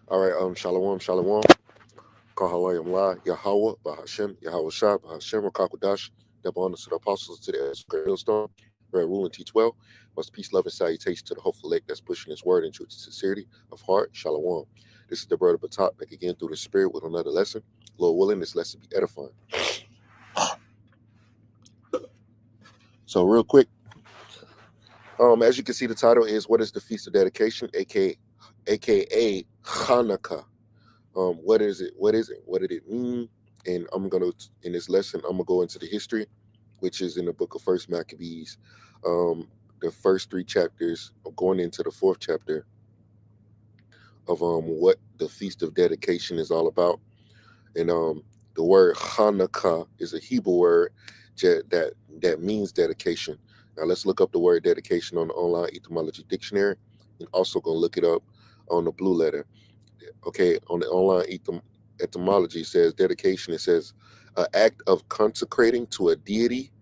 All right, Shalom, Shalom. Kahalayam La, Yahweh, Bahashem, Yahweh Shah, Bahashem, Rakakwadash, double honors to the apostles, to the elders, great millstone, red rule and teach well. Most peace, love, and salutation to the hopeful elect that's pushing his word in truth and sincerity of heart. Shalom. This is the brother Batak back again through the spirit with another lesson. Lord willing, this lesson be edifying. So real quick, as you can see, the title is "What is the Feast of Dedication?" aka Chaanakah. What is it? What is it? What did it mean? And in this lesson, I'm gonna go into the history, which is in the book of First Maccabees, the first three chapters, going into the fourth chapter of what the Feast of Dedication is all about. And the word Hanukkah is a Hebrew word that means dedication. Now let's look up the word dedication on the online etymology dictionary, and also gonna look it up on the blue letter. Okay, on the online etymology, it says dedication. It says an act of consecrating to a deity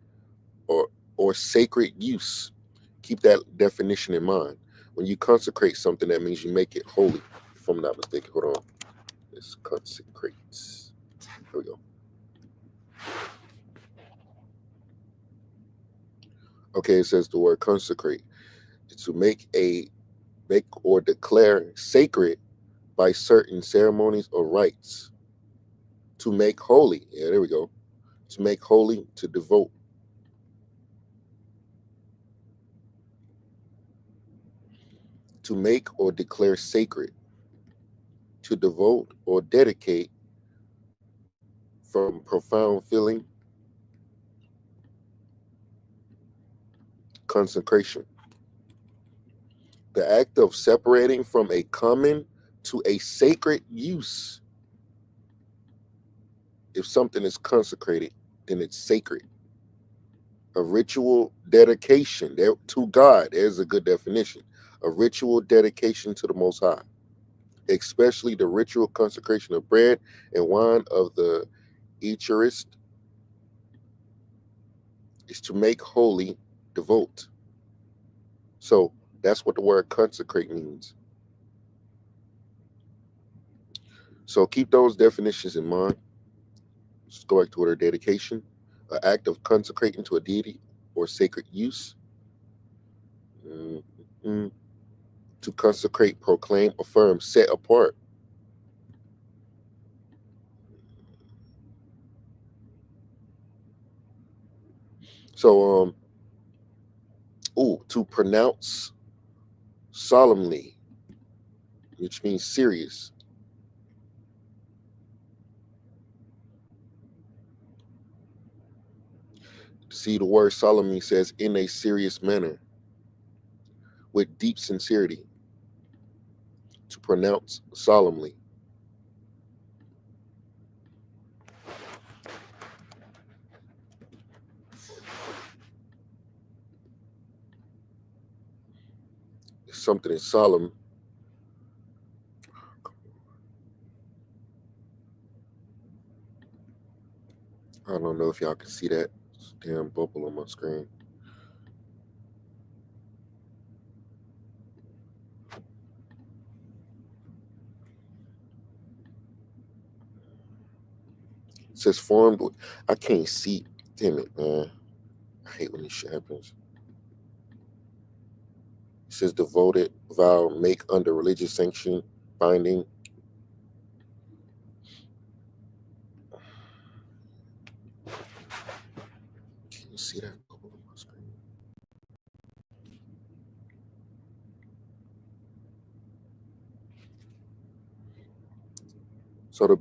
or sacred use. Keep that definition in mind. When you consecrate something, that means you make it holy. If I'm not mistaken, hold on. It's consecrates. Here we go. Okay, it says the word consecrate. It's to make or declare sacred by certain ceremonies or rites. To make holy. Yeah, there we go. To make holy, to devote. To make or declare sacred. To devote or dedicate from profound feeling. Consecration. The act of separating from a common to a sacred use. If something is consecrated, then it's sacred. A ritual dedication to God. There's a good definition. A ritual dedication to the Most High, especially the ritual consecration of bread and wine of the Eucharist, is to make holy, devote. So that's what the word consecrate means. So keep those definitions in mind. Let's go back to order dedication, an act of consecrating to a deity or sacred use. Mm-hmm. To consecrate, proclaim, affirm, set apart. So, to pronounce solemnly, which means serious. See, the word solemnly says in a serious manner, with deep sincerity. To pronounce solemnly. If something is solemn, I don't know if y'all can see that damn bubble on my screen. It says formed with, I can't see. Damn it, man. I hate when this shit happens. It says devoted, vow, make under religious sanction, binding. Can you see that bubble on my screen? So the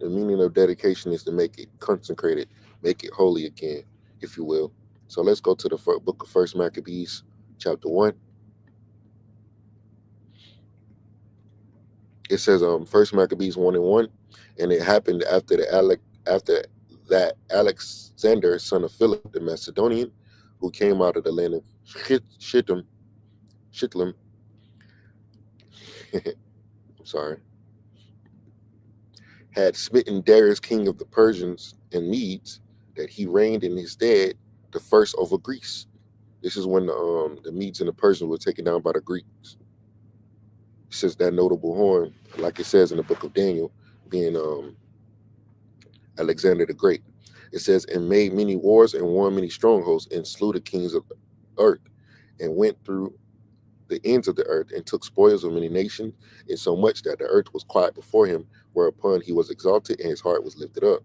meaning of dedication is to make it consecrated, make it holy again, if you will. So let's go to the book of First Maccabees, chapter 1. It says First Maccabees 1:1, and it happened after that Alexander, son of Philip the Macedonian, who came out of the land of Shittim, I'm sorry, had smitten Darius, king of the Persians and Medes, that he reigned in his stead the first over Greece. This is when the Medes and the Persians were taken down by the Greeks. It says that notable horn, like it says in the book of Daniel, being Alexander the Great. It says, and made many wars and won many strongholds and slew the kings of the earth and went through the ends of the earth and took spoils of many nations, insomuch that the earth was quiet before him, whereupon he was exalted and his heart was lifted up.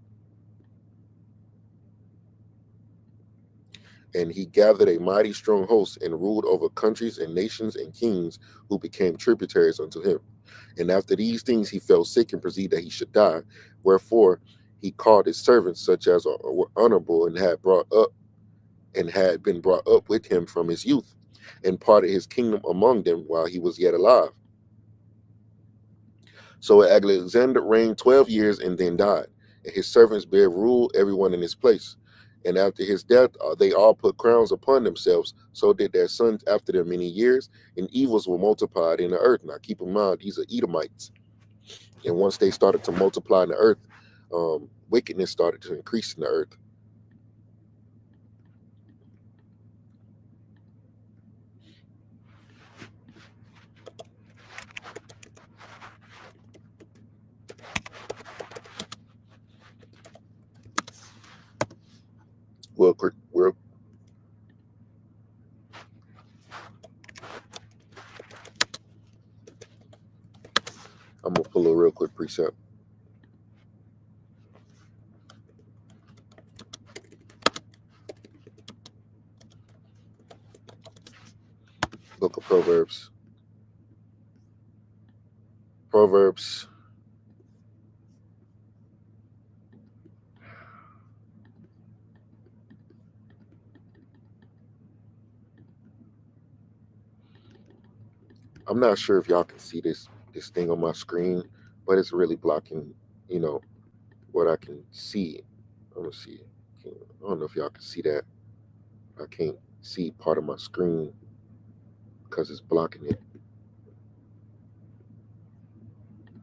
And he gathered a mighty strong host and ruled over countries and nations and kings who became tributaries unto him. And after these things he fell sick and perceived that he should die. Wherefore he called his servants, such as were honorable and had been brought up with him from his youth, and parted his kingdom among them while he was yet alive. So Alexander reigned 12 years and then died, and his servants bare rule everyone in his place. And after his death, they all put crowns upon themselves. So did their sons after them many years, and evils were multiplied in the earth. Now keep in mind, these are Edomites. And once they started to multiply in the earth, wickedness started to increase in the earth. Well, I'm going to pull a real quick precept. Book of Proverbs. Proverbs. I'm not sure if y'all can see this thing on my screen, but it's really blocking, what I can see. Let me see. I don't know if y'all can see that. I can't see part of my screen because it's blocking it.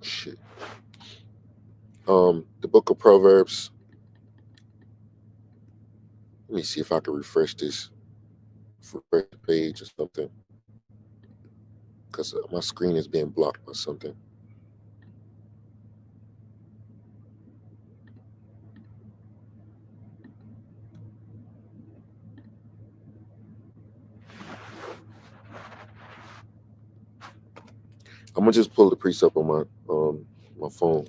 Shit. The book of Proverbs. Let me see if I can refresh this page or something, because my screen is being blocked by something. I'm gonna just pull the precept on my phone.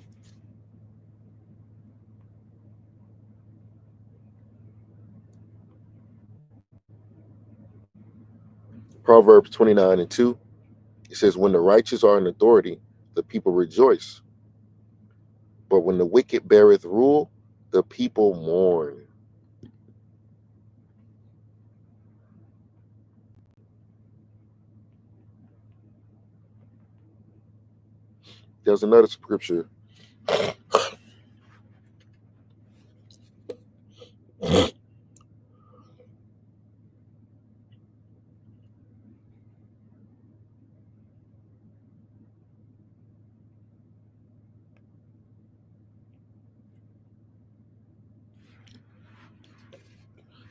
Proverbs 29:2. It says, when the righteous are in authority, the people rejoice. But when the wicked beareth rule, the people mourn. There's another scripture.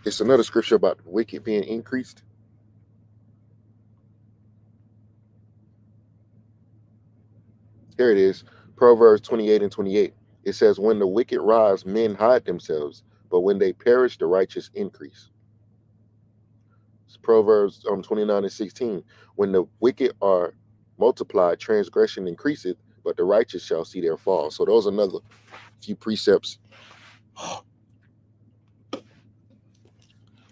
It's another scripture about the wicked being increased. Here it is. Proverbs 28:28. It says, when the wicked rise, men hide themselves, but when they perish, the righteous increase. It's Proverbs 29:16. When the wicked are multiplied, transgression increaseth, but the righteous shall see their fall. So those are another few precepts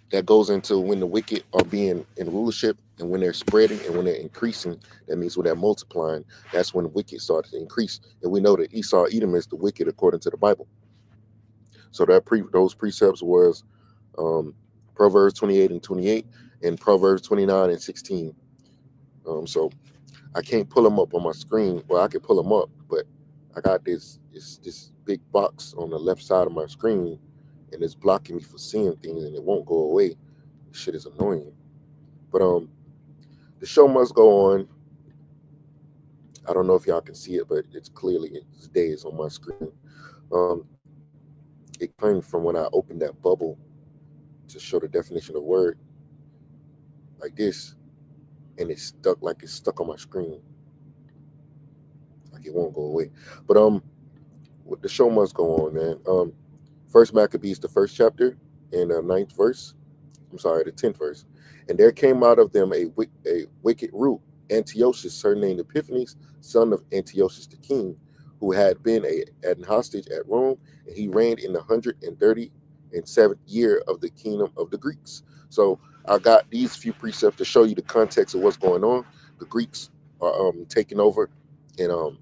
that goes into when the wicked are being in rulership and when they're spreading and when they're increasing. That means when they're multiplying, that's when the wicked start to increase. And we know that Esau, Edom is the wicked according to the Bible. So those precepts was Proverbs 28:28 and Proverbs 29:16. So I can't pull them up on my screen. Well, I can pull them up, but I got this big box on the left side of my screen, and it's blocking me from seeing things, and it won't go away. This shit is annoying. But the show must go on. I don't know if y'all can see it, but it's clearly it's days on my screen. it came from when I opened that bubble to show the definition of word like this, and it's stuck on my screen, like it won't go away. But the show must go on, man. First Maccabees, the first chapter, and ninth verse. I'm sorry, the 10th verse. And there came out of them a wicked root, Antiochus, surnamed Epiphanes, son of Antiochus the king, who had been an hostage at Rome, and he reigned in the 137th year of the kingdom of the Greeks. So I got these few precepts to show you the context of what's going on. The Greeks are taking over, and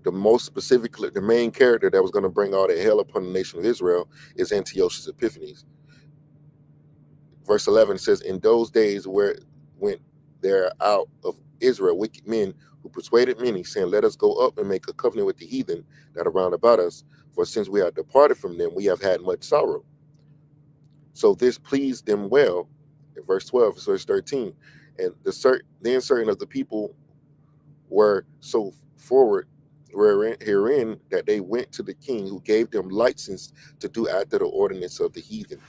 the most specifically, the main character that was going to bring all the hell upon the nation of Israel is Antiochus Epiphanes. Verse 11 says, in those days where went there out of Israel wicked men who persuaded many, saying, let us go up and make a covenant with the heathen that are round about us. For since we are departed from them, we have had much sorrow. So this pleased them well. In verse 12, verse 13. And then certain of the people were so forward herein that they went to the king, who gave them license to do after the ordinance of the heathen.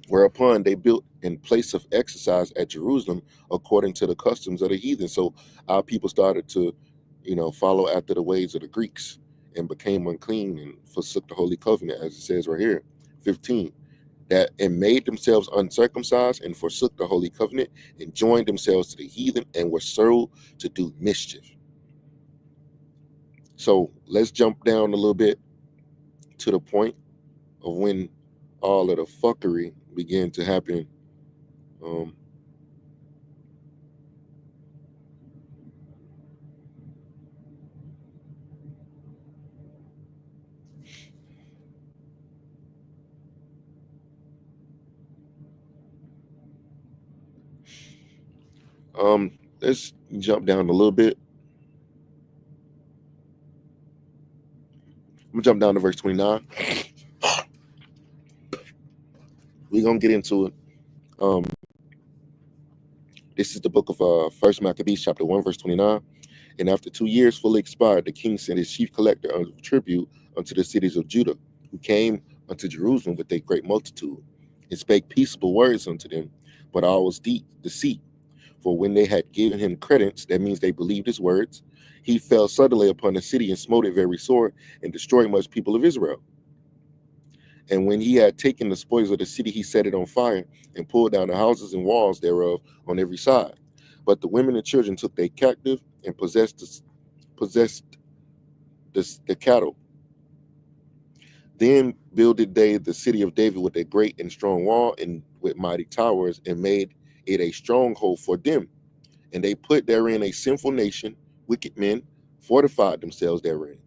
Whereupon they built in place of exercise at Jerusalem according to the customs of the heathen. So our people started to, follow after the ways of the Greeks and became unclean and forsook the holy covenant, as it says right here. 15. That and made themselves uncircumcised and forsook the holy covenant and joined themselves to the heathen and were sold to do mischief. So let's jump down a little bit to the point of when all of the fuckery began to happen. Let's jump down a little bit. I'm gonna jump down to verse 29. We're gonna get into it. This is the book of First Maccabees, chapter 1, verse 29. And after 2 years fully expired, the king sent his chief collector of tribute unto the cities of Judah, who came unto Jerusalem with a great multitude, and spake peaceable words unto them, but all was deceit. For when they had given him credence, that means they believed his words, he fell suddenly upon the city and smote it very sore, and destroyed much people of Israel. And when he had taken the spoils of the city, he set it on fire, and pulled down the houses and walls thereof on every side. But the women and children took they captive, and possessed the cattle. Then builded they the city of David with a great and strong wall, and with mighty towers, and made it a stronghold for them. And they put therein a sinful nation, wicked men, fortified themselves therein.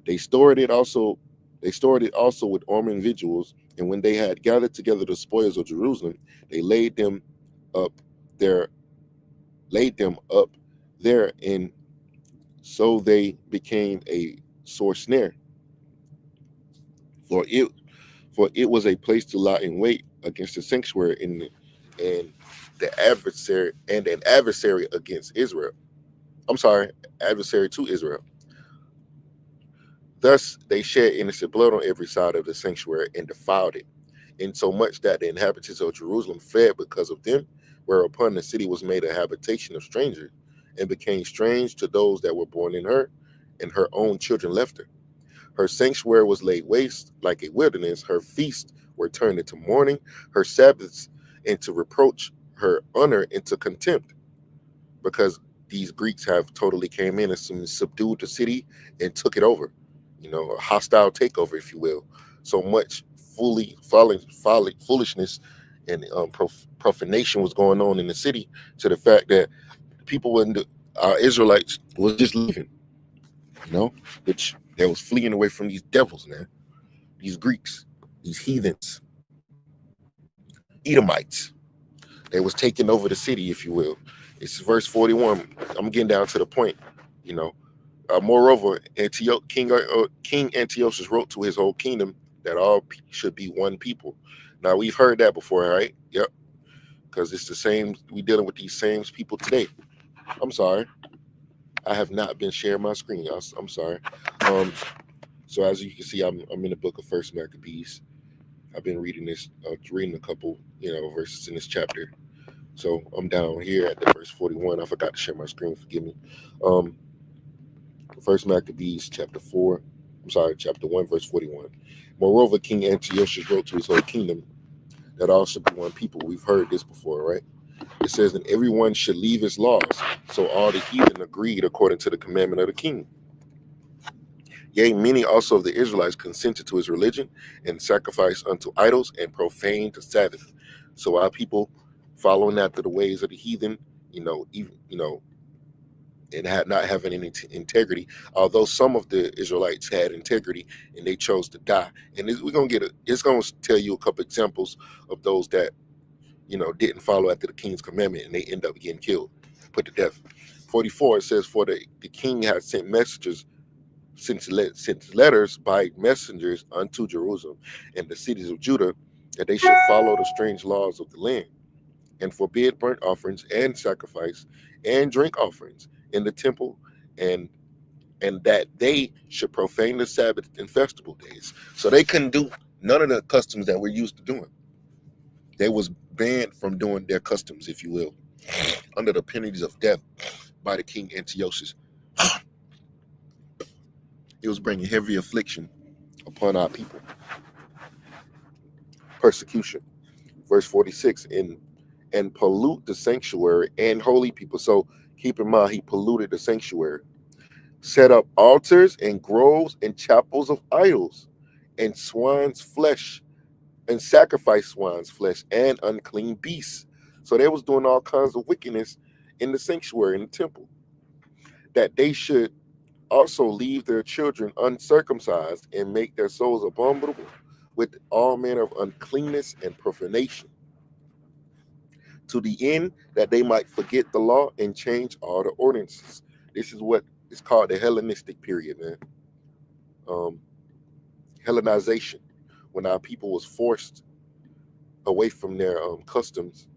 They stored it also with armed individuals, and when they had gathered together the spoils of Jerusalem, they laid them up there, and so they became a sore snare. For it was a place to lie in wait against the sanctuary and an adversary against Israel. I'm sorry, adversary to Israel. Thus they shed innocent blood on every side of the sanctuary and defiled it, insomuch that the inhabitants of Jerusalem fled because of them, whereupon the city was made a habitation of strangers, and became strange to those that were born in her, and her own children left her. Her sanctuary was laid waste like a wilderness, her feasts were turned into mourning, her Sabbaths into reproach, her honor into contempt, because these Greeks have totally came in and subdued the city and took it over, a hostile takeover, if you will. So much foolishness and profanation was going on in the city, to the fact that people our Israelites was just leaving, which they was fleeing away from these devils, man, these Greeks, these heathens, Edomites. They was taking over the city, if you will. It's verse 41. I'm getting down to the point, moreover, King Antiochus wrote to his whole kingdom that all should be one people. Now, we've heard that before, right? Yep. Because it's the same. We dealing with these same people today. I'm sorry. I have not been sharing my screen. I'm sorry. So So as you can see, I'm in the book of First Maccabees. I've been reading this, reading a couple, verses in this chapter. So I'm down here at the verse 41. I forgot to share my screen. Forgive me. Um, First Maccabees chapter 4. I'm sorry, chapter 1, verse 41. Moreover, King Antiochus wrote to his whole kingdom that all should be one people. We've heard this before, right? It says that everyone should leave his laws. So all the heathen agreed according to the commandment of the king. Yea, many also of the Israelites consented to his religion and sacrificed unto idols and profaned the Sabbath. So our people following after the ways of the heathen, even and had not having any integrity. Although some of the Israelites had integrity and they chose to die. And we're gonna it's gonna tell you a couple examples of those that didn't follow after the king's commandment and they end up getting killed, put to death. 44 it says, for the king had sent messengers sent letters by messengers unto Jerusalem and the cities of Judah that they should follow the strange laws of the land and forbid burnt offerings and sacrifice and drink offerings in the temple, and that they should profane the Sabbath and festival days. So they couldn't do none of the customs that we're used to doing. They was banned from doing their customs, if you will, under the penalties of death by the king Antiochus. It was bringing heavy affliction upon our people. Persecution. Verse 46, and pollute the sanctuary and holy people. So keep in mind, he polluted the sanctuary. Set up altars and groves and chapels of idols and swine's flesh and sacrifice swine's flesh and unclean beasts. So they was doing all kinds of wickedness in the sanctuary, in the temple. That they should also leave their children uncircumcised and make their souls abominable with all manner of uncleanness and profanation, to the end that they might forget the law and change all the ordinances. This is what is called the Hellenistic period, man. Um, Hellenization, when our people was forced away from their customs.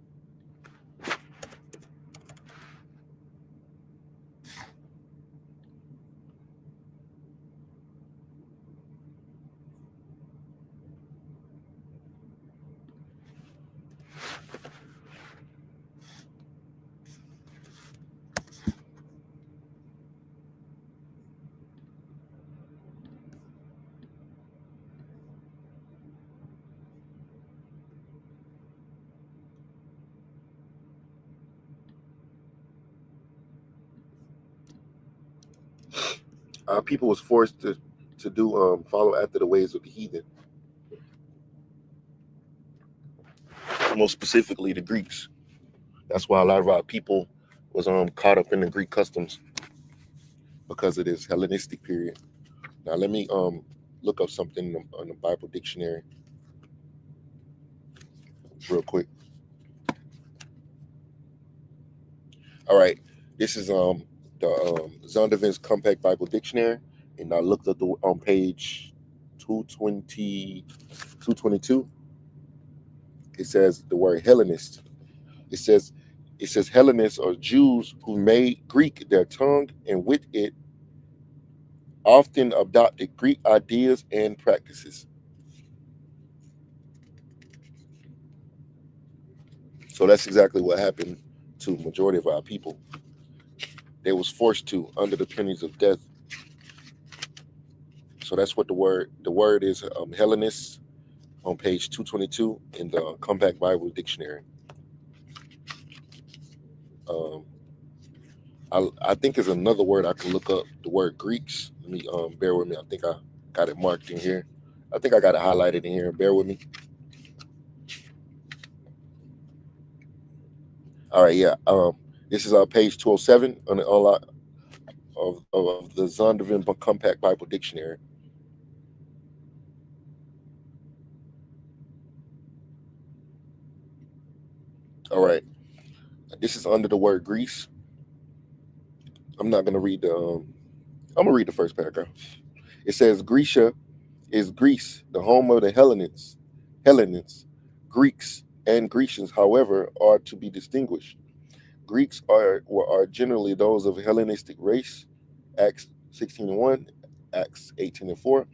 Our people was forced to do follow after the ways of the heathen, most specifically the Greeks. That's why a lot of our people was caught up in the Greek customs because of this Hellenistic period. Now let me look up something on the Bible dictionary real quick. All right, this is the Zondervan's Compact Bible Dictionary, and I looked at the on page 220, 222. It says the word Hellenist. It says Hellenists are Jews who made Greek their tongue and with it often adopted Greek ideas and practices. So that's exactly what happened to majority of our people. They was forced to under the penalties of death. So that's what the word is, Hellenist, on page 222 in the Compact Bible Dictionary. Um, I think there's another word I can look up. The word Greeks. Let me bear with me. I think I got it marked in here. I think I got it highlighted in here. Bear with me. All right, yeah. This is page 207 on the online of the Zondervan Compact Bible Dictionary. All right, this is under the word Greece. I'm not gonna read the. I'm gonna read the first paragraph. It says Grecia is Greece, the home of the Hellenists, Greeks, and Grecians, however, are to be distinguished. Greeks are generally those of Hellenistic race, Acts 16:1, Acts 18:4,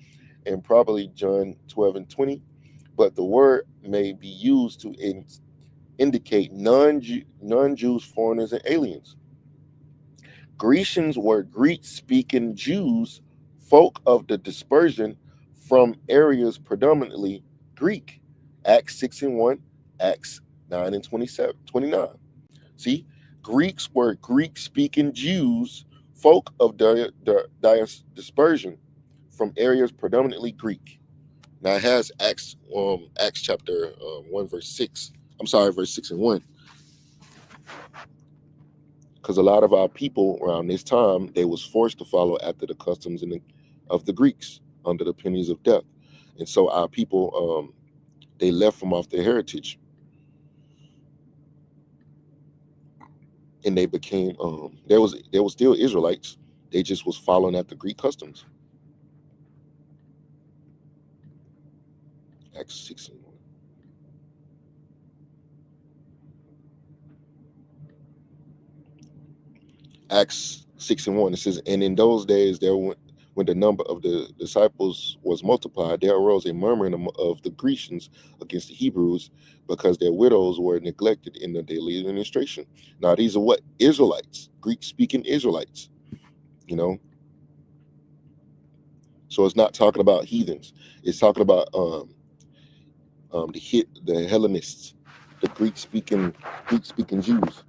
and probably John 12 and 20. But the word may be used to indicate non-Jews, foreigners, and aliens. Grecians were Greek-speaking Jews, folk of the dispersion from areas predominantly Greek. Acts 6 and 1, Acts 9 and 29. See, Greeks were Greek-speaking Jews, folk of dispersion from areas predominantly Greek. Now it has Acts chapter 1 verse 6. I'm sorry, verse 6 and 1. Because a lot of our people around this time, they was forced to follow after the customs of the Greeks under the penalties of death. And so our people, they left from off their heritage, and they became there was still Israelites. They just was following after Greek customs. Acts 6 and 1. Acts 6 and 1, it says, and in those days when the number of the disciples was multiplied, there arose a murmuring of the Grecians against the Hebrews, because their widows were neglected in the daily administration. Now these are what? Israelites, Greek-speaking Israelites, you know. So it's not talking about heathens. It's talking about the Hellenists, the Greek-speaking Jews.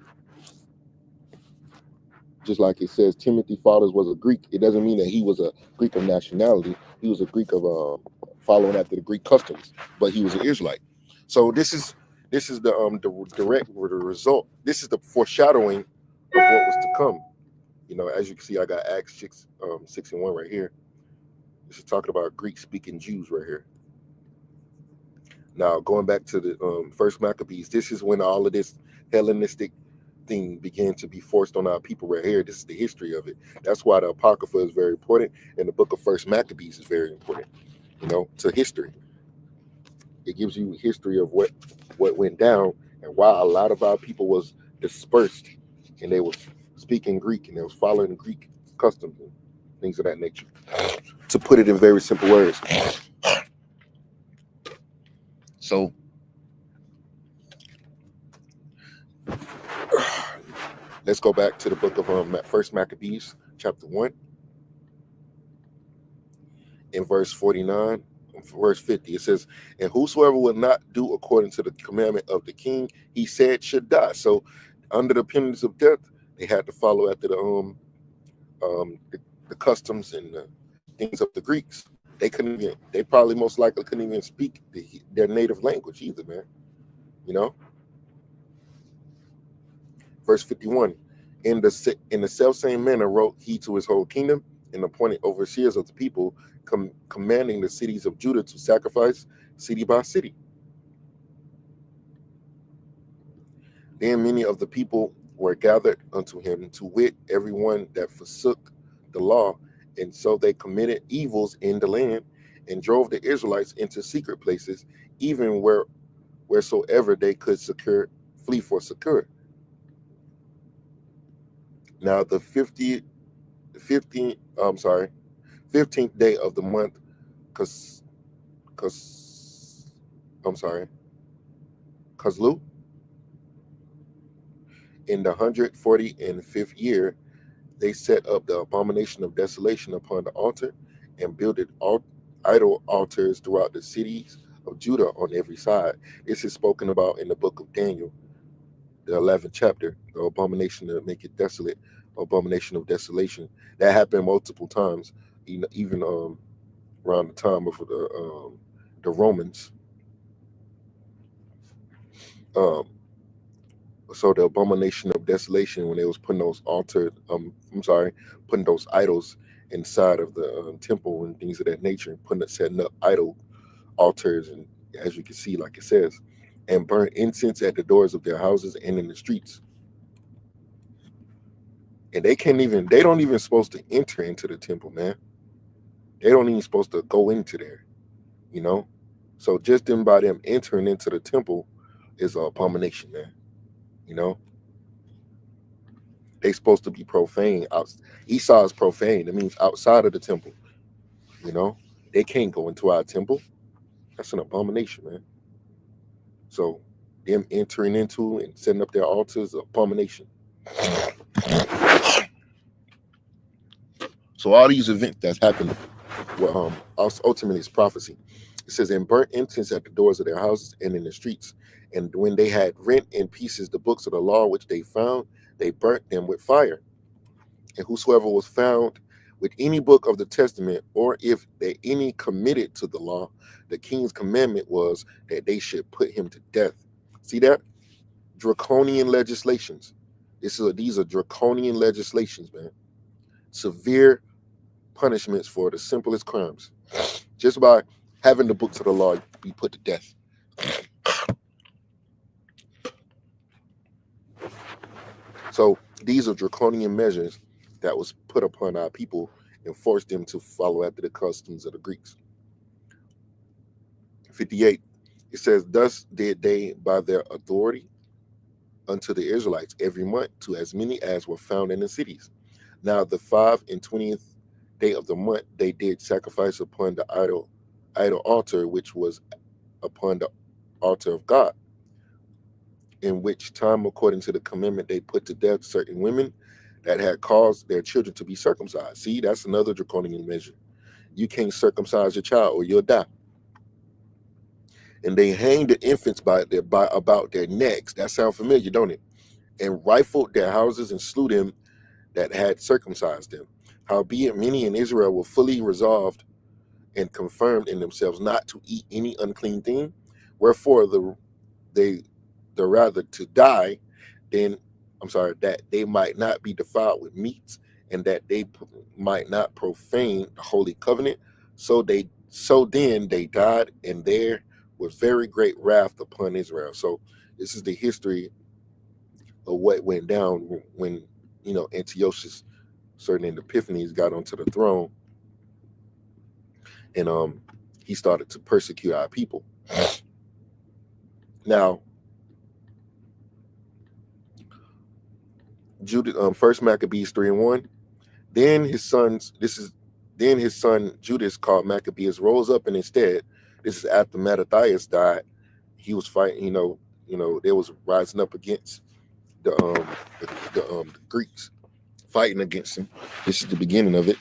Just like it says Timothy fathers was a Greek, it doesn't mean that he was a Greek of nationality. He was a Greek of following after the Greek customs, but he was an Israelite. So this is the direct the result. This is the foreshadowing of what was to come. You know, as you can see, I got Acts 6 and 1 right here. This is talking about Greek-speaking Jews right here. Now, going back to the first Maccabees, this is when all of this Hellenistic thing began to be forced on our people right here. This is the history of it. That's why the Apocrypha is very important, and the book of First Maccabees is very important, you know, to history. It gives you history of what went down and why a lot of our people was dispersed, and they was speaking Greek, and they was following Greek customs and things of that nature. To put it in very simple words. So let's go back to the book of First Maccabees, chapter 1, in verse 49, verse 50. It says, and whosoever will not do according to the commandment of the king, he said should die. So under the penalties of death, they had to follow after the customs and the things of the Greeks. They couldn't even, they probably most likely couldn't even speak their native language either, man. You know? Verse 51, in the self-same manner wrote he to his whole kingdom, and appointed overseers of the people, commanding the cities of Judah to sacrifice city by city. Then many of the people were gathered unto him, to wit, everyone that forsook the law, and so they committed evils in the land, and drove the Israelites into secret places, even wheresoever they could flee for secure. Now the 15th day of the month, Kaslu, in the 145th year, they set up the abomination of desolation upon the altar, and builded idol altars throughout the cities of Judah on every side. This is spoken about in the book of Daniel, the 11th chapter, the abomination to make it desolate, abomination of desolation. That happened multiple times, even around the time of the Romans. So the abomination of desolation, when they was putting those putting those idols inside of the temple and things of that nature, and setting up idol altars, and as you can see, like it says, and burn incense at the doors of their houses and in the streets. And they don't even supposed to enter into the temple, man. They don't even supposed to go into there, you know. So just by them entering into the temple is an abomination, man. You know, they supposed to be profane. Esau is profane. It means outside of the temple, you know. They can't go into our temple. That's an abomination, man. So them entering into and setting up their altars, abomination. So all these events that's happened, well, ultimately it's prophecy. It says, and burnt incense at the doors of their houses and in the streets. And when they had rent in pieces the books of the law which they found, they burnt them with fire. And whosoever was found with any book of the testament, or if they any committed to the law, the king's commandment was that they should put him to death. See that? Draconian legislations. These are draconian legislations, man. Severe punishments for the simplest crimes. Just by having the books of the law be put to death. So these are draconian measures that was put upon our people and forced them to follow after the customs of the Greeks. 58, it says, thus did they by their authority unto the Israelites every month to as many as were found in the cities. Now the 25th day of the month they did sacrifice upon the idol altar, which was upon the altar of God, in which time, according to the commandment, they put to death certain women that had caused their children to be circumcised. See, that's another draconian measure. You can't circumcise your child or you'll die. And they hanged the infants by about their necks. That sounds familiar, don't it? And rifled their houses and slew them that had circumcised them. Howbeit many in Israel were fully resolved and confirmed in themselves not to eat any unclean thing, wherefore the rather to die than that they might not be defiled with meats, and that they might not profane the holy covenant. So then they died, and there was very great wrath upon Israel. So this is the history of what went down when Antiochus, certain Epiphanes, got onto the throne, and he started to persecute our people. Now, First Maccabees 3:1. Then his son Judas, called Maccabeus, rose up, and instead, this is after Mattathias died. He was fighting. They was rising up against the Greeks, fighting against him. This is the beginning of it.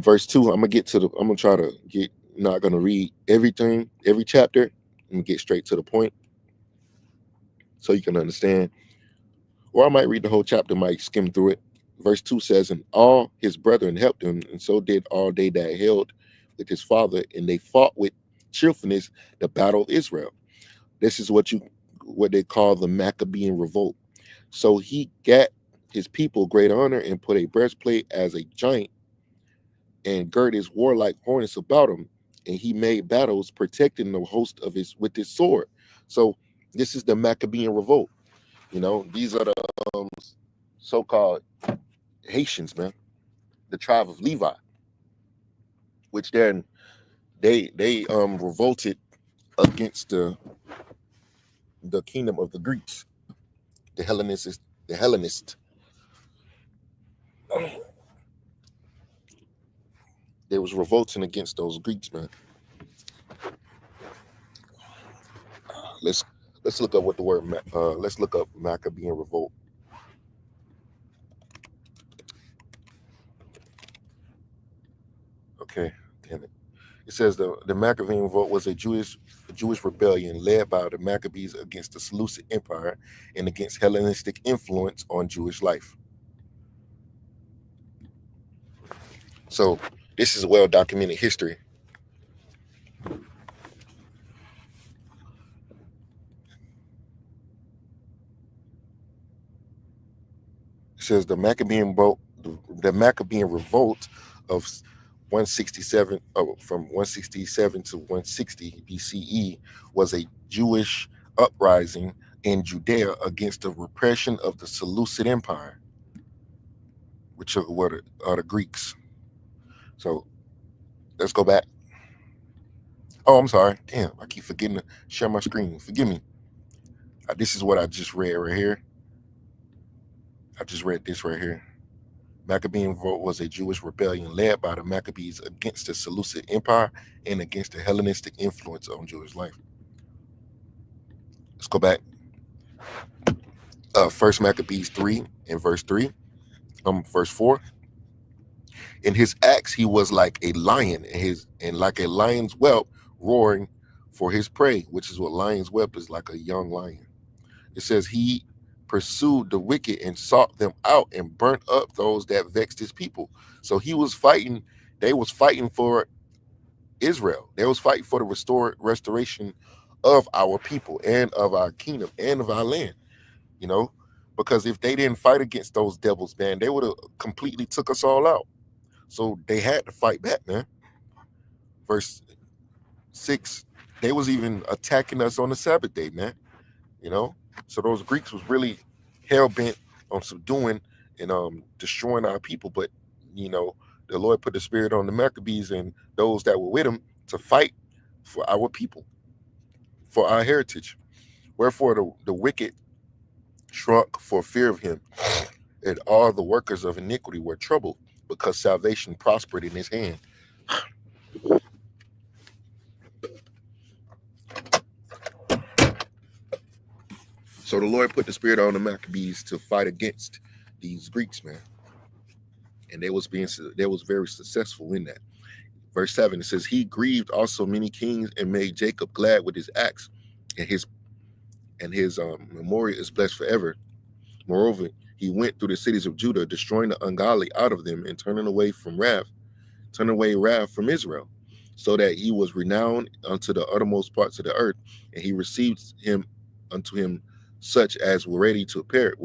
Verse 2. I'm gonna try to get. Not gonna read everything, every chapter, and get straight to the point, so you can understand. Or I might read the whole chapter, might skim through it. Verse 2 says, and all his brethren helped him, and so did all they that held with his father, and they fought with cheerfulness the battle of Israel. This is what they call the Maccabean revolt. So he got his people great honor, and put a breastplate as a giant, and girt his warlike harness about him, and he made battles, protecting the host of with his sword. So this is the Maccabean revolt. These are the so-called Haitians, man, the tribe of Levi, which then they revolted against the kingdom of the Greeks, the Hellenists. They was revolting against those Greeks, man. Let's look up what the word. Let's look up Maccabean revolt. Okay, damn it. It says the Maccabean revolt was a Jewish rebellion led by the Maccabees against the Seleucid Empire and against Hellenistic influence on Jewish life. So this is a well-documented history. It says the Maccabean revolt of 167 from 167 to 160 BCE was a Jewish uprising in Judea against the repression of the Seleucid Empire, which are the Greeks. So let's go back. Oh, I'm sorry. Damn, I keep forgetting to share my screen. Forgive me. This is what I just read right here. I just read this right here. Maccabean Revolt was a Jewish rebellion led by the Maccabees against the Seleucid Empire and against the Hellenistic influence on Jewish life. Let's go back. First Maccabees 3 and verse 3, verse 4. In his acts he was like a lion, and like a lion's whelp roaring for his prey, which is what lion's whelp is, like a young lion. It says he pursued the wicked and sought them out and burnt up those that vexed his people. So he was fighting, they was fighting for Israel. They was fighting for the restoration of our people and of our kingdom and of our land, you know, because if they didn't fight against those devils, man, they would have completely took us all out. So they had to fight back, man. Verse 6, they was even attacking us on the Sabbath day, man. You know, so those Greeks was really hell bent on subduing and destroying our people. But you know, the Lord put the spirit on the Maccabees and those that were with him to fight for our people, for our heritage. Wherefore the wicked shrunk for fear of him, and all the workers of iniquity were troubled, because salvation prospered in his hand. So the Lord put the spirit on the Maccabees to fight against these Greeks, man, and they was very successful in that. Verse 7, it says, he grieved also many kings and made Jacob glad with his acts, and his memorial is blessed forever. Moreover, he went through the cities of Judah, destroying the ungodly out of them, and turning away wrath from Israel, so that he was renowned unto the uttermost parts of the earth, and he received him unto him such as were ready to perish.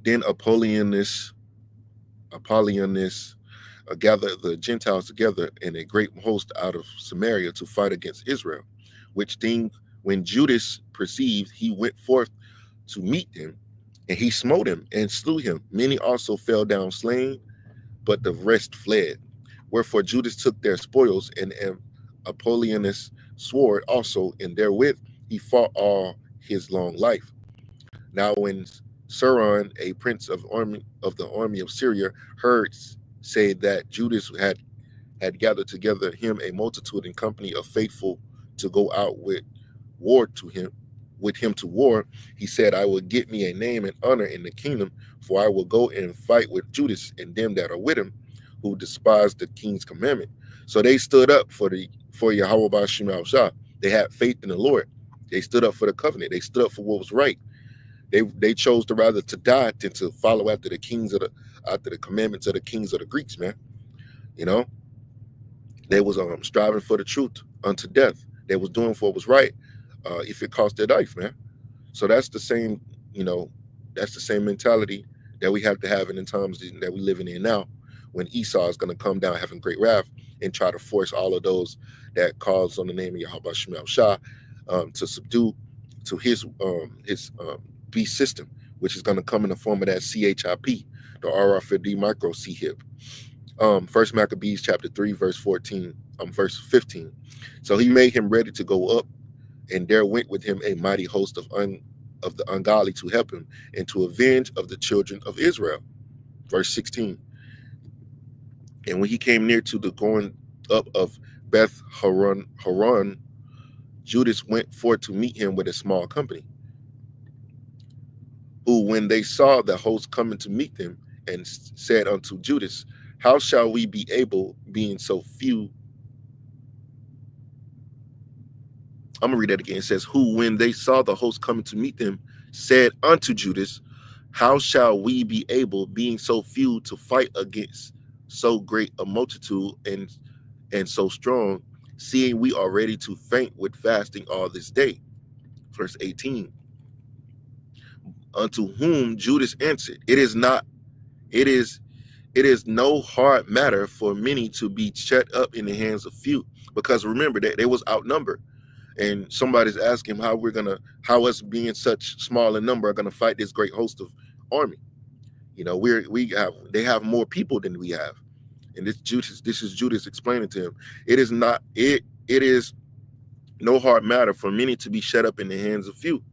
Then Apollonius gathered the Gentiles together in a great host out of Samaria to fight against Israel, which thing when Judas perceived, he went forth to meet them, and he smote him and slew him. Many also fell down slain, but the rest fled. Wherefore Judas took their spoils, and Apollonius sword also, and therewith he fought all his long life. Now when Suron, a prince of the army of Syria, heard say that Judas had gathered together him a multitude and company of faithful to go out with him to war, he said, I will get me a name and honor in the kingdom, for I will go and fight with Judas and them that are with him, who despise the king's commandment. So they stood up for Yahweh Bashim al Shah. They had faith in the Lord. They stood up for the covenant. They stood up for what was right. They chose to rather to die than to follow after the commandments of the kings of the Greeks, man. You know, they was striving for the truth unto death. They was doing what was right, if it cost their life, man. So that's the same, that's the same mentality that we have to have in the times that we living in now, when Esau is going to come down having great wrath and try to force all of those that calls on the name of Yahweh Shemel Shah to subdue to his beast system, which is going to come in the form of that CHIP, the RFID micro C-HIP. First Maccabees chapter 3, verse 15. So he made him ready to go up, and there went with him a mighty host of the ungodly to help him and to avenge of the children of Israel. Verse 16. And when he came near to the going up of Beth Horon, Judas went forth to meet him with a small company, who, when they saw the host coming to meet them, and said unto Judas, how shall we be able, being so few? I'm going to read that again. It says, who, when they saw the host coming to meet them, said unto Judas, how shall we be able, being so few, to fight against so great a multitude and so strong, seeing we are ready to faint with fasting all this day? Verse 18. Unto whom Judas answered, it is no hard matter for many to be shut up in the hands of few. Because remember that they was outnumbered. And somebody's asking how us being such small in number are gonna fight this great host of army. They have more people than we have. And this is Judas explaining to him. It is no hard matter for many to be shut up in the hands of few.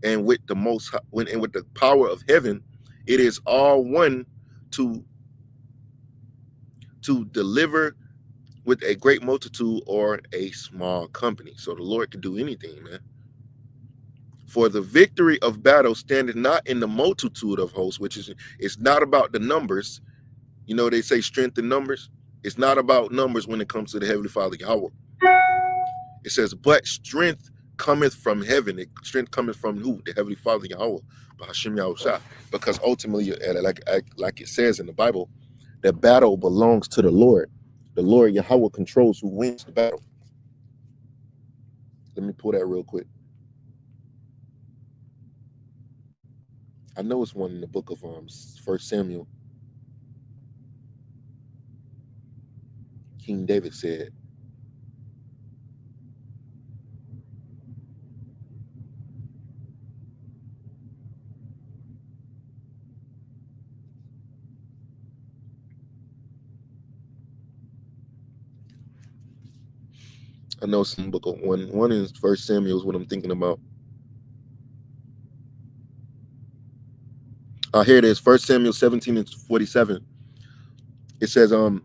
and with the and with the power of heaven, it is all one to deliver with a great multitude or a small company. So the Lord can do anything, man. For the victory of battle standeth not in the multitude of hosts, which is, it's not about the numbers. You know, they say strength in numbers. It's not about numbers when it comes to the Heavenly Father Yahweh. It says, but strength cometh from heaven. Strength cometh from who? The Heavenly Father Yahweh, Bahashim Yahushua. Because ultimately, like it says in the Bible, the battle belongs to the Lord. The Lord Yahweh controls who wins the battle. Let me pull that real quick. I know it's one in the book of 1 Samuel. King David said, I know some book of one in 1 Samuel is what I'm thinking about. Here it is, 1 Samuel 17:47. It says, and